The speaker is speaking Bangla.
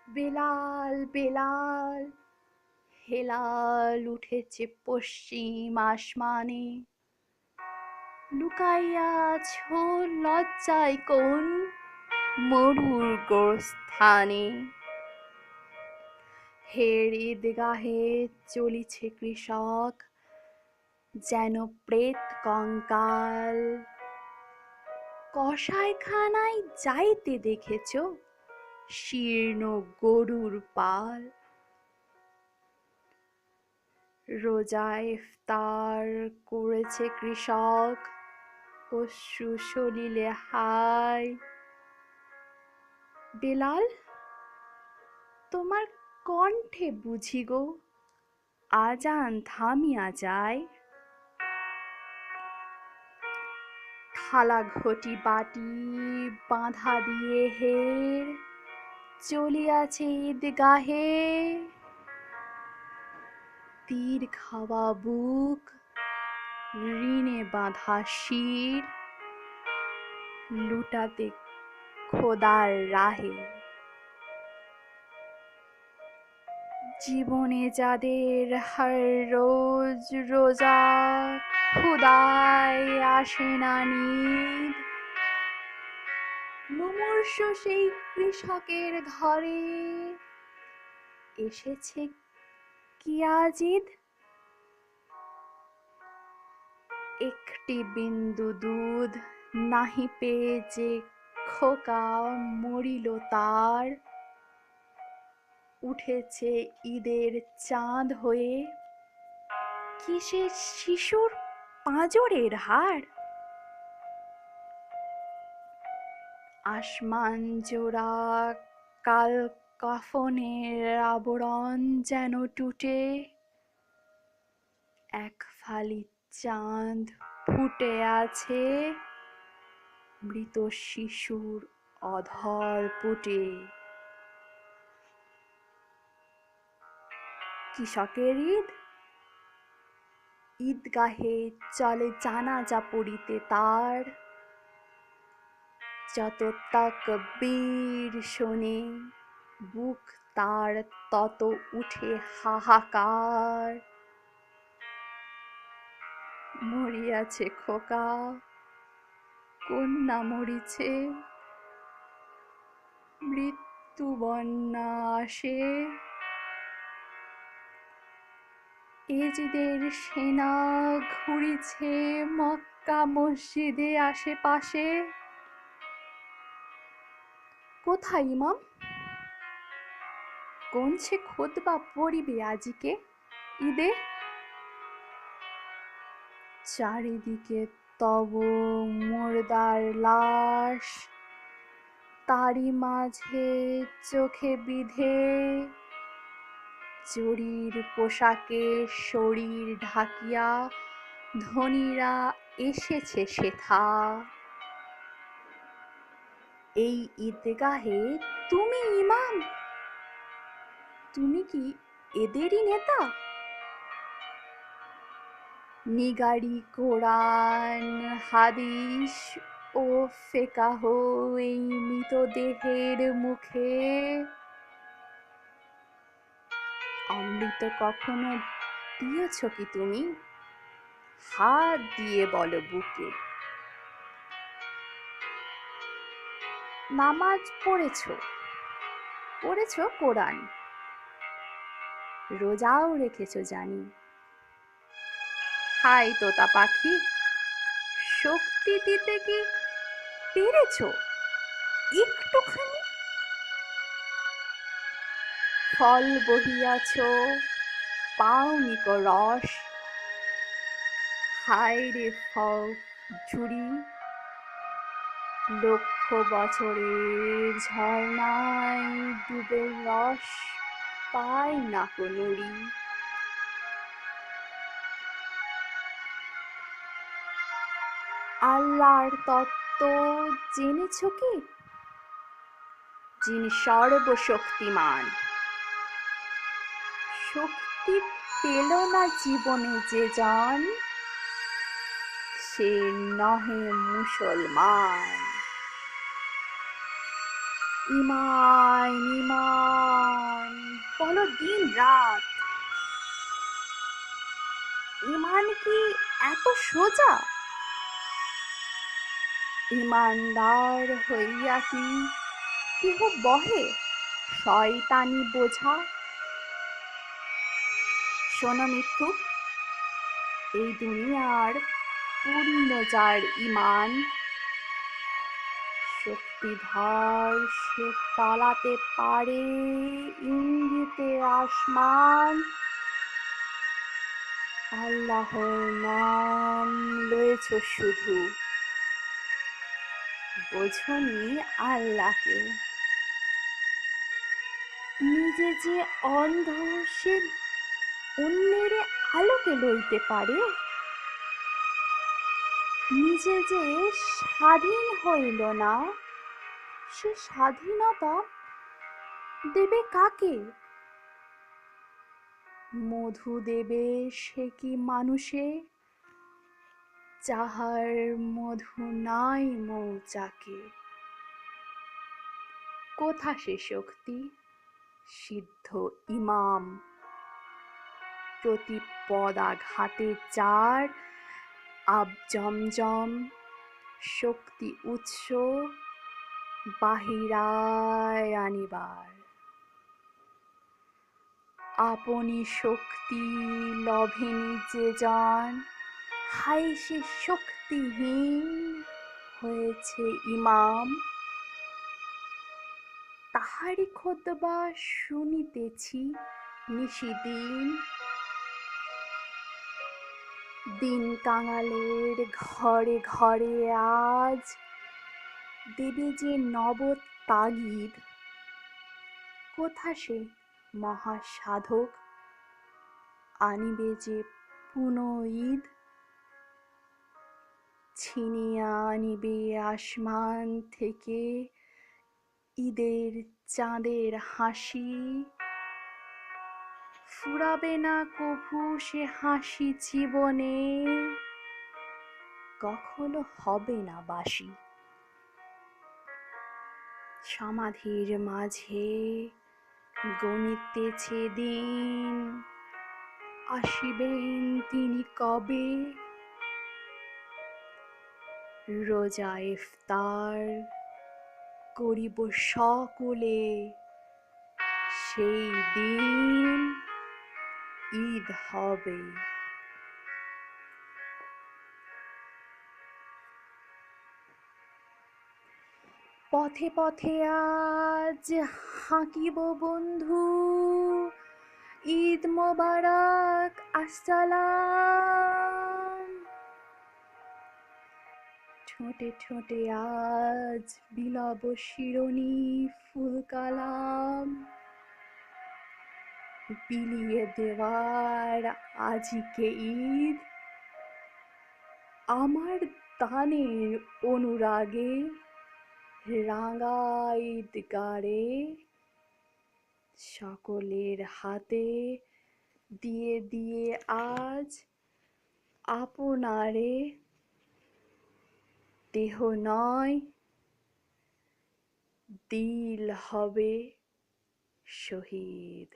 বেলাল বেলাল হেলাল উঠেছে পশ্চিম আসমানে, লুকাইয়া আছো লজ্জায় কোন মরুর গোরস্থানে। হের ঈদগাহে চলিছে কৃষক, যেন প্রেত কঙ্কাল। কসাইখানায় যাইতে দেখেছ শীর্ণ গরুর পাল। রোজা ইফতার করেছে কৃষক, অশ্রু সলিলে হায়। বেলাল, তোমার কণ্ঠে বুঝি গো আজান থামিয়া যায়। থালা ঘটি বাটি বাঁধা দিয়ে হের চলিয়াছে ঈদগাহে। তীর খাওয়া বুক, ঋণে বাঁধা শির, লুটাতে খোদার রাহে। জীবনে যাদের হর রোজ রোজা, খুদায় আসে না নিদ, মুমূর্ষু সেই কৃষকের ঘরে এসেছে কি আজ ঈদ। একটি বিন্দু দুধ নাহি পেয়ে যে খোকা মরিল তার, উঠেছে ঈদের চাঁদ হয়ে কিসের শিশুর পাঁজরের হাড়। আসমান জোড়া কাল কাফনের আবরণ যেন টুটে, এক ফালি চাঁদ ফুটে আছে মৃত শিশুর অধর পুটে। কৃষকের ঈদ, ঈদগাহে চলে জানাজা পড়িতে তার। যত তাকবীর শোনে বুক তার তত উঠে হাহাকার। মরিয়াছে খোকা, কন্যা মরিছে, মৃত্যু বন্যা আসে। এজিদের সেনা ঘুরিছে মক্কা মসজিদে আশেপাশে। কোথায় ইমাম, কোনছে খুতবা পড়িবে আজিকে ঈদে। চারিদিকে তব মুর্দার লাশ, তারি মাঝে চোখে বিধে চুরির পোশাকে শরীর ঢাকিয়া ধনীরা এসেছে সেথা। এই ঈদগাহে তুমি ইমাম, তুমি কি এদেরই নেতা। নিগারি কোরআন হাদিস ও ফেকাহ এই মৃতদেহের মুখে। অমৃত কখনো দিয়েছ কি তুমি, হাত দিয়ে বলো বুকে। নামাজ পড়েছ কোরআন, রোজাও রেখেছ জানি। হাই তোতা পাখি, শক্তি দিতে কি পেরেছ একটুখানি। ফল বহিয়াছ পাওনি কো রস, হায় রে ফল ঝুরি। লক্ষ বছরের ঝর্ণায় ডুবে রস পায় না কো নুড়ি। আল্লাহর তত্ত্ব জেনেছ কি, যিনি সর্বশক্তিমান। শক্তি পেল না জীবনে যে জন, সে নহে মুসলমান। ইমান ইমান বলো দিন রাত। ইমান কি এত সোজা? ইমানদার হইয়া কি কেহ বহে শয়তানি বোঝা? শোনো মিথ্যুক, এই দুনিয়ার পূর্ণ যার ইমান, শক্তিধর সে তলাতে পারে ইঙ্গিতে আসমান। আল্লাহর নাম লয়েছ শুধু, বোঝনি আল্লাহকে। নিজে যে অন্ধ সে অন্যের আলোকে লইতে পারে, নিজে যে স্বাধীন হইল না সে স্বাধীনতা দেবে কাকে? মধু দেবে সে কি মানুষে, যাহার মধু নাই মৌচাকে? কোথা সে শক্তি সিদ্ধ ইমাম, প্রতি পদাঘাতে যার আব জমজম শক্তি উৎস বাহিরায় আনিবার? আপনি শক্তি লভেনি যে জন, হায় সে শক্তিহীন হয়েছে ইমাম। তাহারি খোদবা শুনিতেছি নিশিদিন, দিন কাঙালের ঘরে ঘরে আজ দেবে যে নব তাগিদ। কোথা সে মহাসাধক আনিবে যে পুনঃ ছিনিয়া আনিবে আসমান থেকে ঈদের চাঁদের হাসি? ফুরাবে না কভু সে হাসি জীবনে, কখনো হবে না বাসি। সমাধির মাঝে গণিতেছে দিন, আসিবেন তিনি কবে? রোজা ইফতার করিব সকলে, সেই দিন ঈদ হবে। পথে পথে আজ হাঁকিব বন্ধু, ঈদ মোবারক আসসালাম। ঠোঁটে ঠোঁটে আজ বিলাব শিরোনি ফুল কালাম, বিলিয়ে দেওয়ার আজিকে ঈদ। আমার দানের অনুরাগে রাঙা ঈদগারে সকলের হাতে দিয়ে দিয়ে আজ আপনারে, দেহ নয় দিল হবে শহীদ।